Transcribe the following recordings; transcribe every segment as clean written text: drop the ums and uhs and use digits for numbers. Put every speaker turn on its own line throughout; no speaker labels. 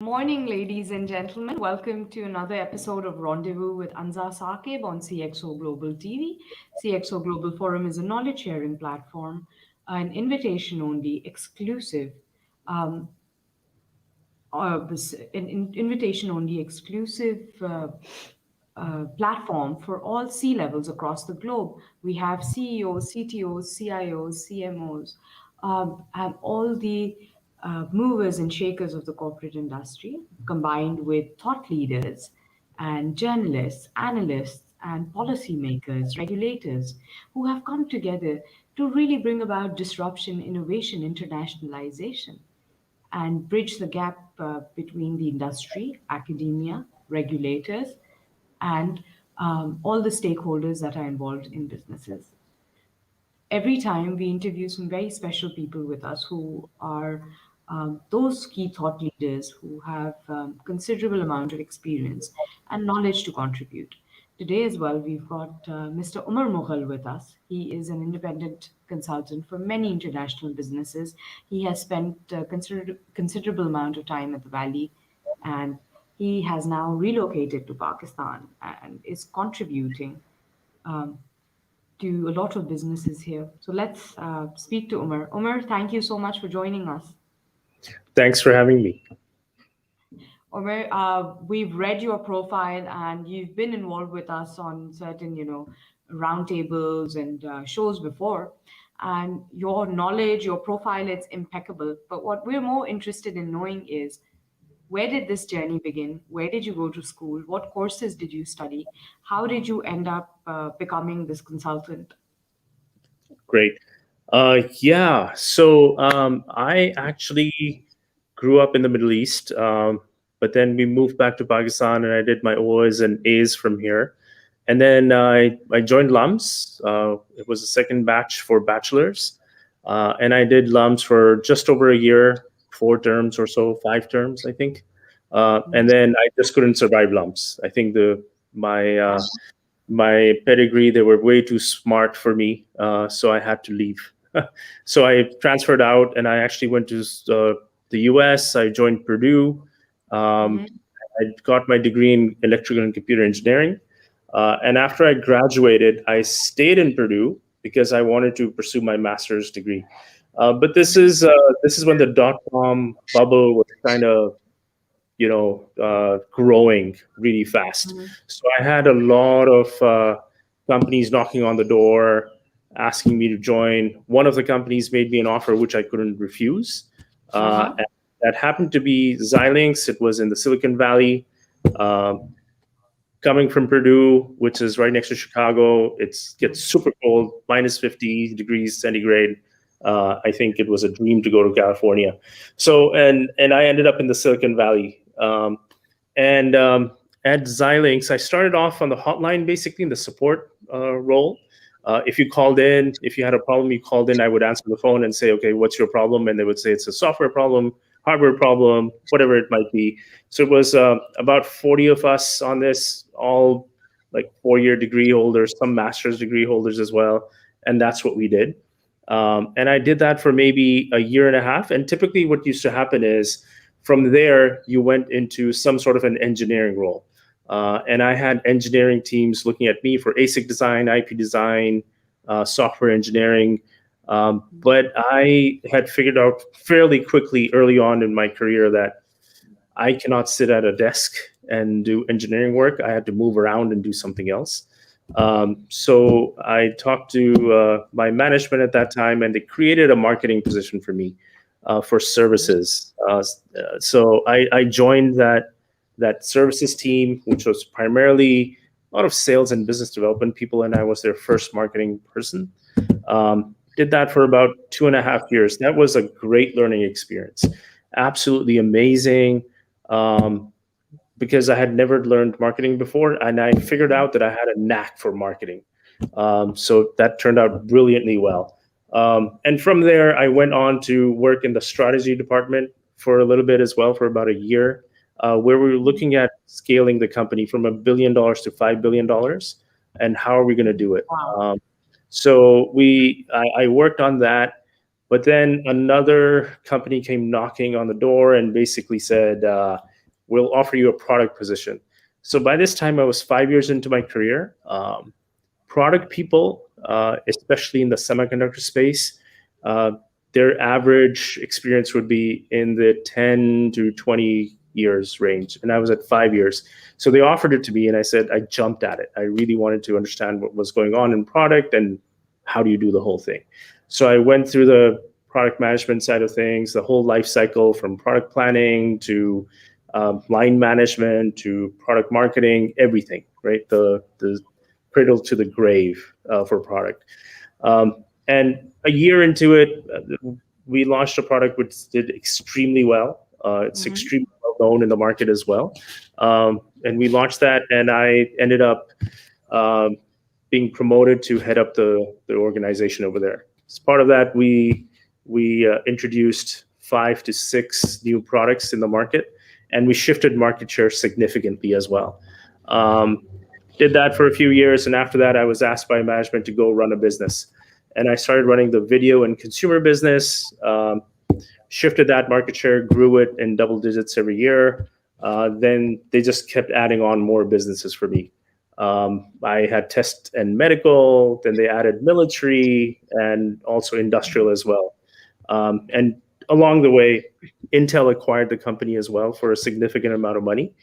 Morning, ladies and gentlemen. Welcome to another episode of Rendezvous with Anza Saqib on CxO Global TV. CxO Global Forum is a knowledge sharing platform, an invitation only exclusive um, invitation only exclusive platform for all C levels across the globe. We have CEOs, CTOs, CIOs, CMOs, and all the movers and shakers of the corporate industry, combined with thought leaders and journalists, analysts, and policymakers, regulators, who have come together to really bring about disruption, innovation, internationalization and bridge the gap between the industry, academia, regulators, and all the stakeholders that are involved in businesses. Every time we interview some very special people with us who are those key thought leaders who have considerable amount of experience and knowledge to contribute. Today as well, we've got Mr. Umar Mughal with us. He is an independent consultant for many international businesses. He has spent a considerable amount of time at the Valley, and he has now relocated to Pakistan and is contributing um, to a lot of businesses here. So let's speak to Umar. Umar, thank you so much for joining us.
Thanks for having me.
Umar, we've read your profile and you've been involved with us on certain, roundtables and shows before. And your knowledge, your profile, it's impeccable. But what we're more interested in knowing is where did this journey begin? Where did you go to school? What courses did you study? How did you end up becoming this consultant?
Great. I actually grew up in the Middle East, but then we moved back to Pakistan, and I did my O's and A's from here. And then I joined LUMS. It was the second batch for bachelor's, and I did LUMS for just over a year, 4 terms or so, 5 terms, I think. And then I just couldn't survive LUMS. I think my pedigree, they were way too smart for me, so I had to leave. So I transferred out, and I actually went to the US. I joined Purdue. um,
Mhm.
I got my degree in electrical and computer engineering, and after I graduated, I stayed in Purdue because I wanted to pursue my master's degree. But this is when the dot-com bubble was kind of growing really fast.
Mhm.
So I had a lot of companies knocking on the door, asking me to join. One of the companies made me an offer which I couldn't refuse.
Uh-huh.
And that happened to be Xilinx. It was in the Silicon Valley. Um, Coming from Purdue, which is right next to Chicago, it gets super cold, minus 50 degrees centigrade. I think it was a dream to go to California. So, and I ended up in the Silicon Valley. And At Xilinx, I started off on the hotline, basically in the support role. If you called in, if you had a problem, you called in, I would answer the phone and say, okay, what's your problem? And they would say it's a software problem, hardware problem, whatever it might be. So it was about 40 of us on this, all like 4-year degree holders, some master's degree holders as well. And that's what we did. And I did that for maybe a year and a half. And typically, what used to happen is from there, you went into some sort of an engineering role. And I had engineering teams looking at me for ASIC design, IP design, software engineering. But I had figured out fairly quickly early on in my career that I cannot sit at a desk and do engineering work. I had to move around and do something else. So I talked to my management at that time, and they created a marketing position for me for services. So I joined that services team, which was primarily a lot of sales and business development people, and I was their first marketing person. Did that for about 2.5 years. That was a great learning experience, absolutely amazing. Um, because I had never learned marketing before, and I figured out that I had a knack for marketing. So that turned out brilliantly well. And from there, I went on to work in the strategy department for a little bit as well, for about a year, where we were looking at scaling the company from $1 billion to $5 billion, and how are we going to do it?
Wow.
So I worked on that, but then another company came knocking on the door and basically said, we'll offer you a product position. So by this time, I was 5 years into my career. Product people, especially in the semiconductor space, their average experience would be in the 10 to 20 years range. And I was at 5 years. So they offered it to me, and I said, I jumped at it. I really wanted to understand what was going on in product and how do you do the whole thing. So I went through the product management side of things, the whole life cycle from product planning to line management to product marketing, everything, right? The cradle to the grave for product. And a year into it, we launched a product which did extremely well. It's extremely well known in the market as well. And we launched that, and I ended up being promoted to head up the organization over there. As part of that, we introduced 5 to 6 new products in the market, and we shifted market share significantly as well. Did that for a few years, and after that, I was asked by management to go run a business. And I started running the video and consumer business, shifted that market share, grew it in double digits every year. Then they just kept adding on more businesses for me. I had test and medical, then they added military and also industrial as well. And along the way, Intel acquired the company as well for a significant amount of money.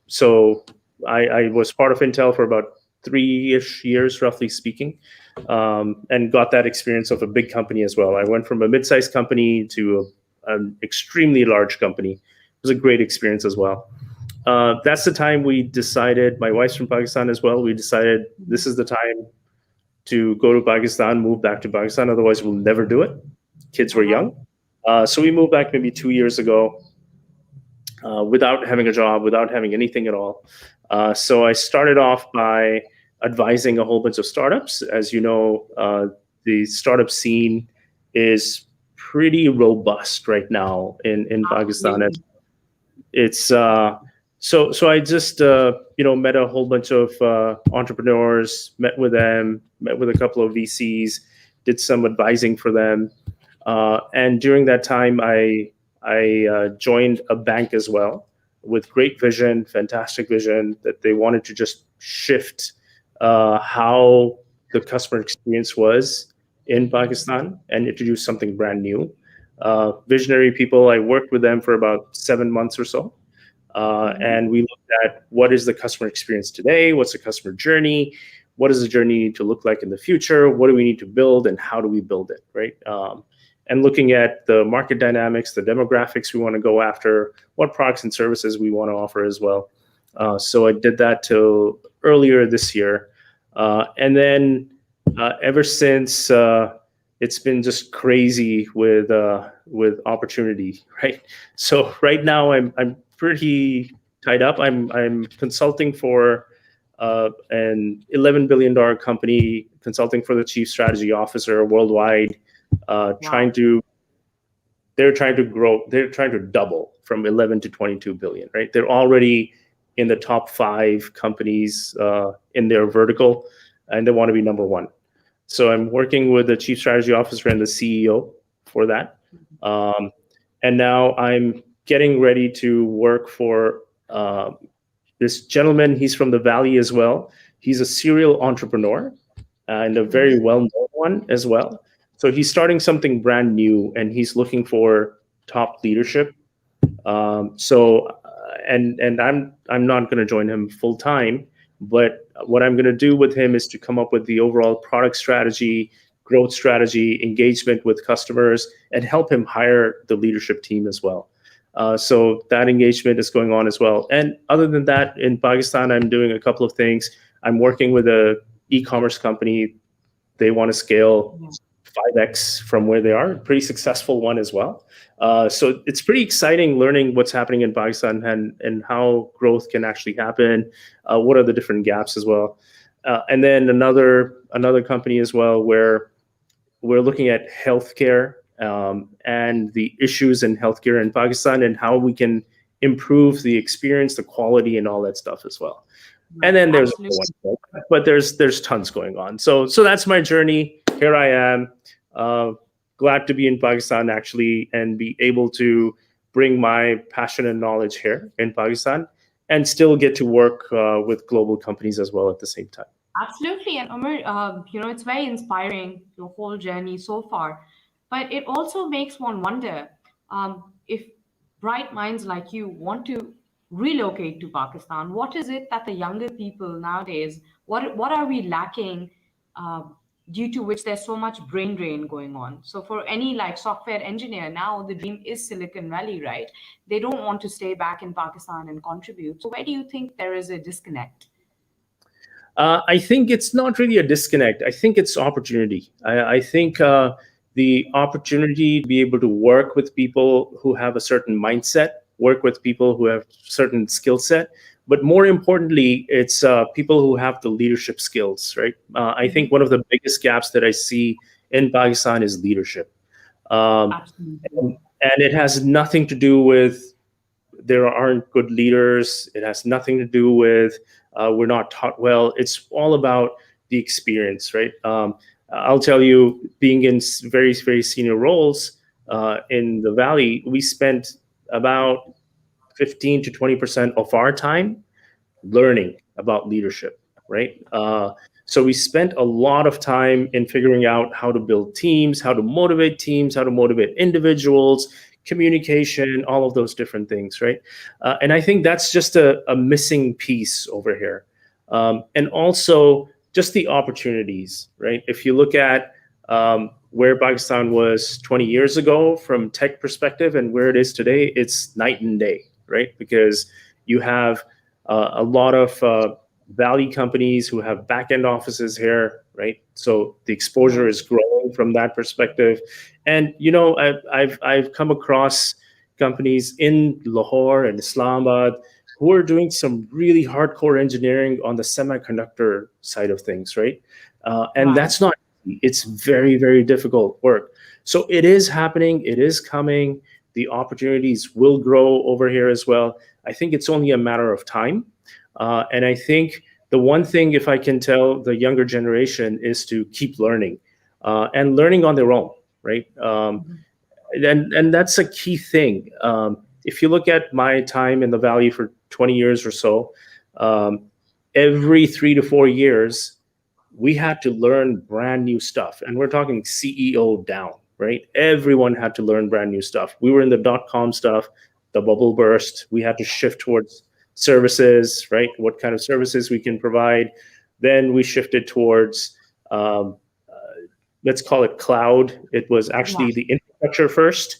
So I was part of Intel for about 3-ish years, roughly speaking, and got that experience of a big company as well. I went from a mid-sized company to an extremely large company. It was a great experience as well. That's the time we decided, my wife's from Pakistan as well, we decided this is the time to go to Pakistan, move back to Pakistan, otherwise we'll never do it. Kids were young. So we moved back maybe 2 years ago without having a job, without having anything at all. So I started off by advising a whole bunch of startups. As you know, the startup scene is pretty robust right now in Pakistan. And it's so I just met a whole bunch of entrepreneurs, met with them, met with a couple of VCs, did some advising for them, and during that time I joined a bank as well with great vision, fantastic vision, that they wanted to just shift how the customer experience was in Pakistan and introduce something brand new. Visionary people, I worked with them for about 7 months or so. And we looked at what is the customer experience today, what's the customer journey, what does the journey need to look like in the future, what do we need to build, and how do we build it, right? And looking at the market dynamics, the demographics we want to go after, what products and services we want to offer as well. So I did that till earlier this year. And then ever since, it's been just crazy with opportunity, right? So right now I'm pretty tied up. I'm consulting for an $11 billion company, consulting for the chief strategy officer worldwide. They're trying to grow. They're trying to double from 11 to 22 billion, right? They're already in the top 5 companies in their vertical, and they want to be number 1. So I'm working with the chief strategy officer and the CEO for that. And now I'm getting ready to work for this gentleman. He's from the Valley as well. He's a serial entrepreneur and a very well-known one as well. So he's starting something brand new, and he's looking for top leadership. And I'm not going to join him full time, but what I'm going to do with him is to come up with the overall product strategy, growth strategy, engagement with customers, and help him hire the leadership team as well. So that engagement is going on as well. And other than that, in Pakistan, I'm doing a couple of things. I'm working with a e-commerce company. They want to scale 5x from where they are, pretty successful one as well. So it's pretty exciting learning what's happening in Pakistan and how growth can actually happen. What are the different gaps as well? And then another company as well where we're looking at healthcare and the issues in healthcare in Pakistan and how we can improve the experience, the quality, and all that stuff as well. And then there's one, but there's tons going on. So that's my journey. Here I am, glad to be in Pakistan actually, and be able to bring my passion and knowledge here in Pakistan and still get to work with global companies as well at the same time.
Absolutely. And Umar, it's very inspiring, your whole journey so far. But it also makes one wonder if bright minds like you want to relocate to Pakistan, what is it that the younger people nowadays, what are we lacking due to which there's so much brain drain going on? So for any like software engineer, now the dream is Silicon Valley, right? They don't want to stay back in Pakistan and contribute. So where do you think there is a disconnect?
I think it's not really a disconnect. I think it's opportunity. I think the opportunity to be able to work with people who have a certain mindset, work with people who have certain skill set, but more importantly, it's people who have the leadership skills, right? I think one of the biggest gaps that I see in Pakistan is leadership.
Absolutely.
And it has nothing to do with there aren't good leaders. It has nothing to do with we're not taught well. It's all about the experience, right? I'll tell you, being in very, very senior roles in the Valley, we spent about 15 to 20% of our time learning about leadership, right? So we spent a lot of time in figuring out how to build teams, how to motivate individuals, communication, all of those different things, right? And I think that's just a missing piece over here. And also just the opportunities, right? If you look at where Pakistan was 20 years ago from tech perspective and where it is today, it's night and day, right? Because you have a lot of Valley companies who have back-end offices here, right? So the exposure is growing from that perspective. And I've come across companies in Lahore and Islamabad who are doing some really hardcore engineering on the semiconductor side of things, right? And that's not easy. It's very, very difficult work. So it is happening. It is coming. The opportunities will grow over here as well. I think it's only a matter of time. And I think the one thing, if I can tell the younger generation, is to keep learning and learning on their own, right? And that's a key thing. If you look at my time in the Valley for 20 years or so, every 3 to 4 years, we had to learn brand new stuff. And we're talking CEO down, right? Everyone had to learn brand new stuff. We were in the dot-com stuff, the bubble burst. We had to shift towards services, right? What kind of services we can provide. Then we shifted towards, let's call it cloud. It was actually the infrastructure first.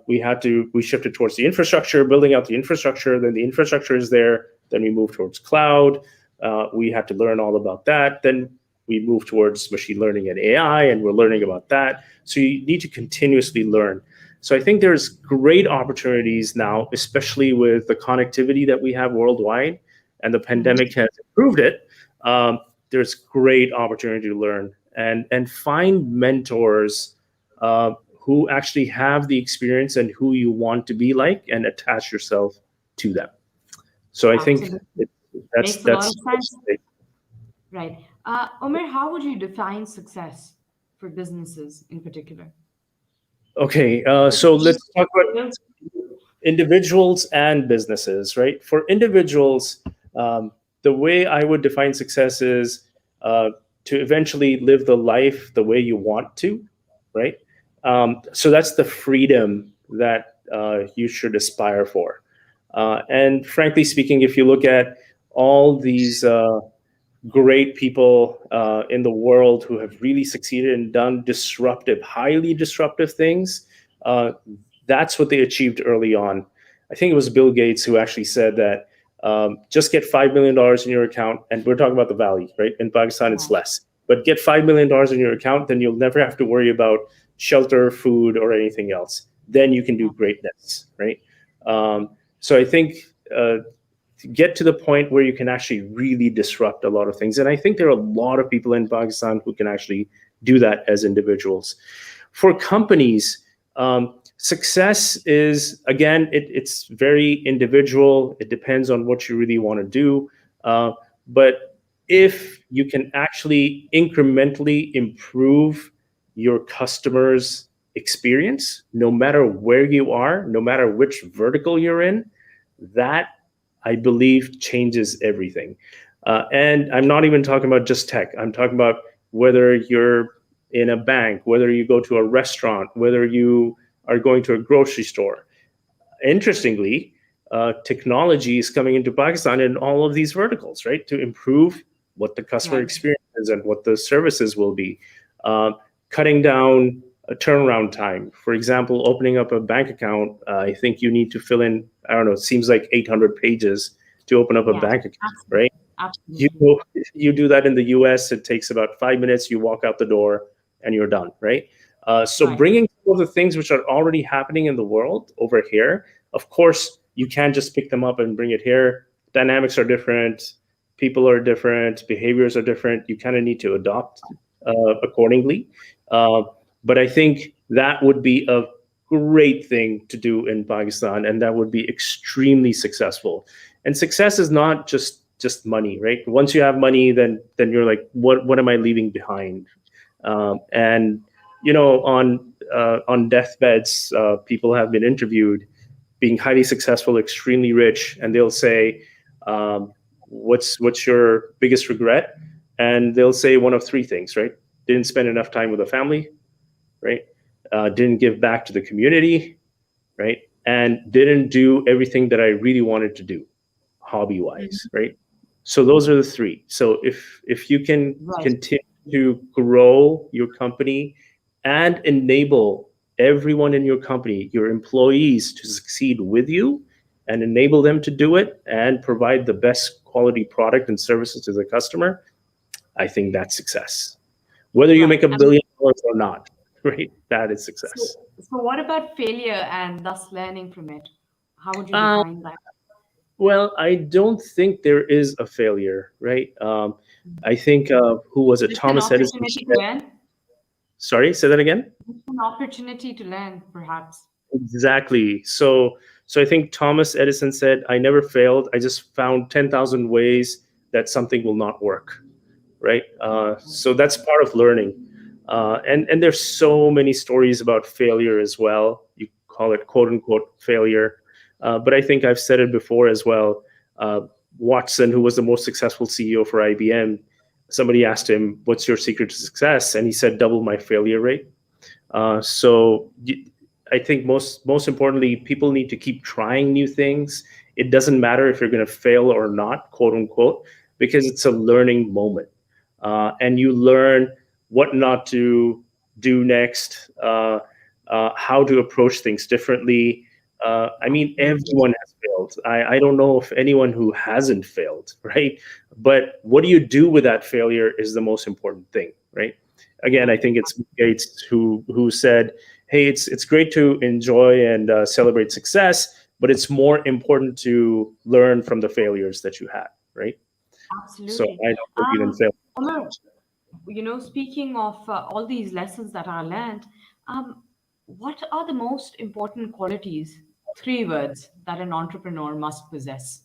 We shifted towards the infrastructure, building out the infrastructure. Then the infrastructure is there. Then we moved towards cloud. We had to learn all about that. Then we moved towards machine learning and AI, and we're learning about that. So you need to continuously learn. So I think there's great opportunities now, especially with the connectivity that we have worldwide, and the pandemic has improved it. There's great opportunity to learn and find mentors who actually have the experience and who you want to be like, and attach yourself to them. So I think
Makes a lot of sense. Right. Umar, how would you define success for businesses in particular?
Okay, so let's talk about individuals and businesses, right? For individuals, the way I would define success is to eventually live the life the way you want to, right? So that's the freedom that you should aspire for. And frankly speaking, if you look at all these great people in the world who have really succeeded and done highly disruptive things, that's what they achieved early on. I think it was Bill Gates who actually said that just get $5 million in your account, and we're talking about the Valley, right? In Pakistan, it's less. But get $5 million in your account, then you'll never have to worry about shelter, food, or anything else. Then you can do greatness, right? So I think get to the point where you can actually really disrupt a lot of things. And I think there are a lot of people in Pakistan who can actually do that as individuals. For companies, success is, again, it's very individual. It depends on what you really want to do. But if you can actually incrementally improve your customers' experience, no matter where you are, no matter which vertical you're in, that I believe changes everything. And I'm not even talking about just tech. I'm talking about whether you're in a bank, whether you go to a restaurant, whether you are going to a grocery store. Interestingly, technology is coming into Pakistan in all of these verticals, right, to improve what the customer
Right.
experience is and what the services will be. Uh, Cutting down a turnaround time. For example, opening up a bank account, I think you need to fill in, I don't know, it seems like 800 pages to open up a
Yeah.
bank account, right?
Absolutely.
You
Absolutely.
you do that in the US, it takes about 5 minutes. You walk out the door and you're done, right? So
Right.
bringing some of the things which are already happening in the world over here, of course, you can't just pick them up and bring it here. Dynamics are different, people are different, behaviors are different. You kind of need to adopt accordingly. Uh, but I think that would be a great thing to do in Pakistan, and that would be extremely successful. And success is not just money, right? Once you have money, then you're like, what am I leaving behind? And on deathbeds, people have been interviewed, being highly successful, extremely rich, and they'll say, what's your biggest regret? And they'll say one of three things, right? Didn't spend enough time with the family, right? Didn't give back to the community, right? And didn't do everything that I really wanted to do, hobby
Mhm.
wise, right? So those are the three. So if you can
Right.
continue to grow your company and enable everyone in your company, your employees, to succeed with you, and enable them to do it and provide the best quality product and services to the customer, I think that's success. Whether you make
Right.
$1 billion or not, right? That is
So,
success.
so what about failure and thus learning from it? How would you
Um,
define that?
well, I don't think there is a failure, right? I think who was it?
Just an
Thomas Edison
opportunity to
said,
learn.
sorry, say that again.
Just an opportunity to learn, perhaps.
Exactly. So I think Thomas Edison said, "I never failed. I just found 10,000 ways that something will not work." Right. So that's part of learning. And there's so many stories about failure as well. You call it quote unquote failure, but I think I've said it before as well. Uh, Watson, who was the most successful CEO for IBM, somebody asked him, "What's your secret to success?" And he said, "Double my failure rate." I think most importantly, people need to keep trying new things. It doesn't matter if you're going to fail or not, quote unquote, because it's a learning moment, and you learn what not to do next, how to approach things differently. I mean,
Absolutely.
everyone has failed. I don't know of anyone who hasn't failed, right? But what do you do with that failure is the most important thing, right? Again, I
Right.
think it's Bill Gates who said, "Hey, it's great to enjoy and celebrate success, but it's more important to learn from the failures that you had." Right. So
Absolutely.
I don't believe in failure.
Umar, speaking of all these lessons that are learned, what are the most important qualities, three words, that an entrepreneur must possess?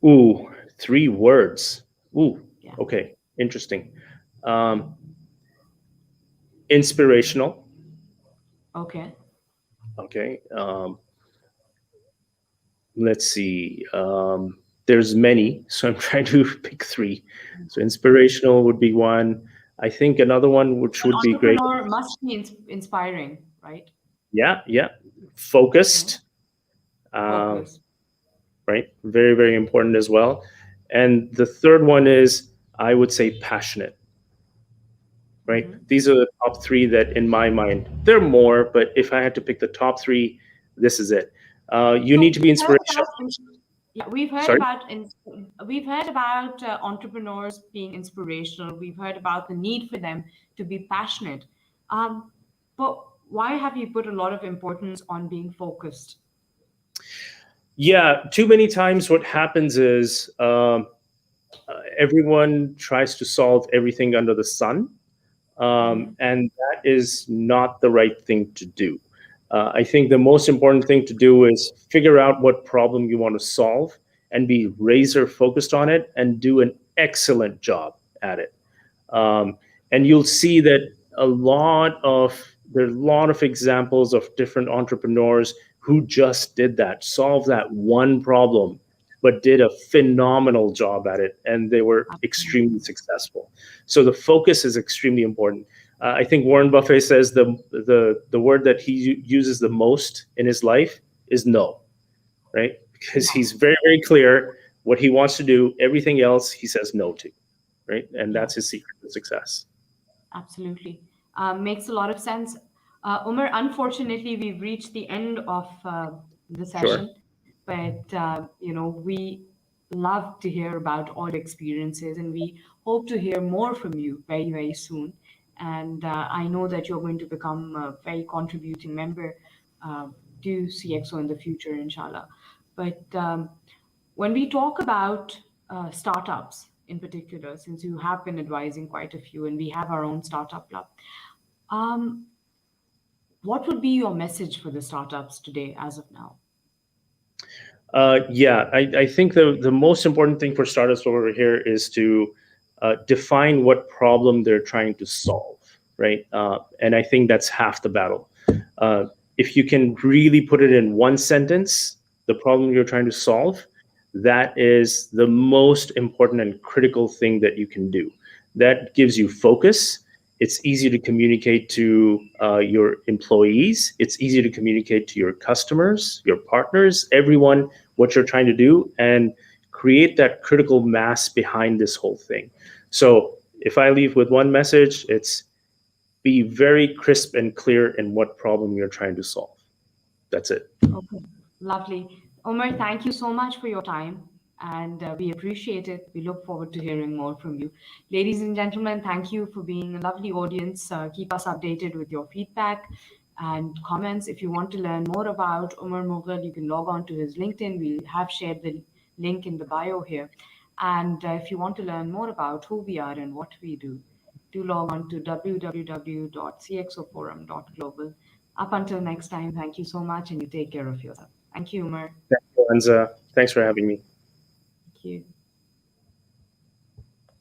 Ooh, three words. Ooh,
Yeah.
okay, interesting. Um, Inspirational.
Okay.
Okay. Let's see. There's many, so I'm trying to pick three. So inspirational would be one. I think another one which
An
would be great.
entrepreneur must be inspiring, right?
Yeah, yeah.
Okay.
Focused. Um,
Focus.
right? Very, very important as well. And the third one is, I would say, passionate, right?
Hmm.
These are the top three that, in my mind, there are more, but if I had to pick the top three, this is it. You
So
need to be
we've heard
inspirational.
about yeah, we've heard
Sorry?
about we've heard about entrepreneurs being inspirational. We've heard about the need for them to be passionate. Um, but why have you put a lot of importance on being focused?
Yeah, too many times what happens is everyone tries to solve everything under the sun,
Hmm.
and that is not the right thing to do. I think the most important thing to do is figure out what problem you want to solve and be razor focused on it and do an excellent job at it. And you'll see that there's a lot of examples of different entrepreneurs who just did that, solved that one problem, but did a phenomenal job at it, and they were
Absolutely.
extremely successful. So the focus is extremely important. I think Warren Buffett says the word that he uses the most in his life is no, right? Because
Yeah.
he's very, very clear what he wants to do. Everything else he says no to, right? And
Yeah.
that's his secret to success.
Absolutely. Makes a lot of sense. Umar, unfortunately, we've reached the end of the
Sure.
session, but we love to hear about all your experiences, and we hope to hear more from you very, very soon. And I know that you're going to become a very contributing member uh, to CXO in the future, inshallah. But when we talk about startups in particular, since you have been advising quite a few and we have our own startup club, um, what would be your message for the startups today as of now?
Yeah, I think the most important thing for startups over here is to define what problem they're trying to solve, right? And I think that's half the battle. Uh, if you can really put it in one sentence, the problem you're trying to solve, that is the most important and critical thing that you can do. That gives you focus. It's easy to communicate to your employees. It's easy to communicate to your customers, your partners, everyone what you're trying to do, and create that critical mass behind this whole thing. So if I leave with one message, it's be very crisp and clear in what problem you're trying to solve. That's it.
Okay, lovely. Omar, thank you so much for your time and we appreciate it. We look forward to hearing more from you. Ladies and gentlemen, thank you for being a lovely audience. Keep us updated with your feedback and comments. If you want to learn more about Umar Mughal, you can log on to his LinkedIn. We have shared the link in the bio here. And if you want to learn more about who we are and what we do log on to www.cxoforum.global. Up until next time, thank you so much and you take care of yourself. Thank you, Umar.
Thanks for having me.
Thank you.